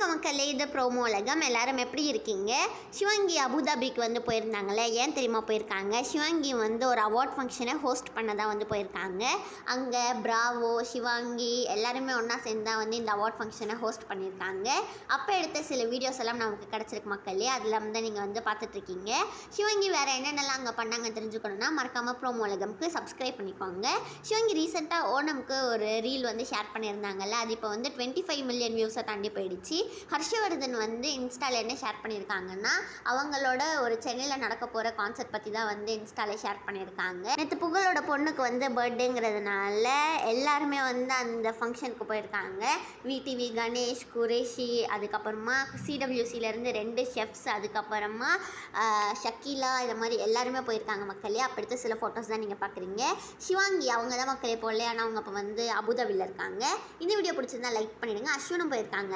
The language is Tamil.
வணக்கம் மக்களே, இது ப்ரோமோ உலகம். எல்லாரும் எப்படி இருக்கீங்க? சிவாங்கி அபுதாபிக்கு வந்து போயிருந்தாங்களே, ஏன் தெரியுமா போயிருக்காங்க? சிவாங்கி வந்து ஒரு அவார்ட் ஃபங்க்ஷனை ஹோஸ்ட் பண்ண தான் வந்து போயிருக்காங்க. அங்கே பிராவோ, சிவாங்கி எல்லாருமே ஒன்றா சேர்ந்து தான் வந்து இந்த அவார்ட் ஃபங்க்ஷனை ஹோஸ்ட் பண்ணியிருக்காங்க. அப்போ எடுத்த சில வீடியோஸ் எல்லாம் நமக்கு கிடச்சிருக்கு மக்களே, அதில் வந்து நீங்கள் வந்து பார்த்துட்ருக்கீங்க. சிவாங்கி வேறு என்னென்னலாம் அங்கே பண்ணாங்க தெரிஞ்சுக்கணுன்னா மறக்காமல் ப்ரோமோ உலகம்க்கு சப்ஸ்கிரைப் பண்ணிக்கோங்க. சிவாங்கி ரீசெண்டாக ஓணம்க்கு ஒரு ரீல் வந்து ஷேர் பண்ணியிருந்தாங்கல்ல, அது இப்போ வந்து 25 மில்லியன் வியூஸை தாண்டி போயிடுச்சு. ஹர்ஷவர்தன் வந்து இன்ஸ்டாவில் என்ன ஷேர் பண்ணியிருக்காங்கன்னா, அவங்களோட ஒரு சென்னையில் நடக்க போகிற கான்சர்ட் பற்றி தான் வந்து இன்ஸ்டாவில் ஷேர் பண்ணியிருக்காங்க. நேற்று புகழோட பொண்ணுக்கு வந்து பர்த்டேங்கிறதுனால எல்லாருமே வந்து அந்த ஃபங்க்ஷனுக்கு போயிருக்காங்க. விடிவி கணேஷ், குரேஷி, அதுக்கப்புறமா சிடபிள்யூசிலேருந்து 2 ஷெஃப்ஸ், அதுக்கப்புறமா ஷக்கீலா, இது மாதிரி எல்லாருமே போயிருக்காங்க மக்களே. அப்போ எடுத்த சில ஃபோட்டோஸ் தான் நீங்கள் பார்க்குறீங்க. சிவாங்கி அவங்க தான் மக்களே போகல, ஆனால் அவங்க அப்போ வந்து அபுதாபியில் இருக்காங்க. இந்த வீடியோ பிடிச்சிருந்தா லைக் பண்ணிவிடுங்க. அஸ்வினும் போயிருக்காங்க.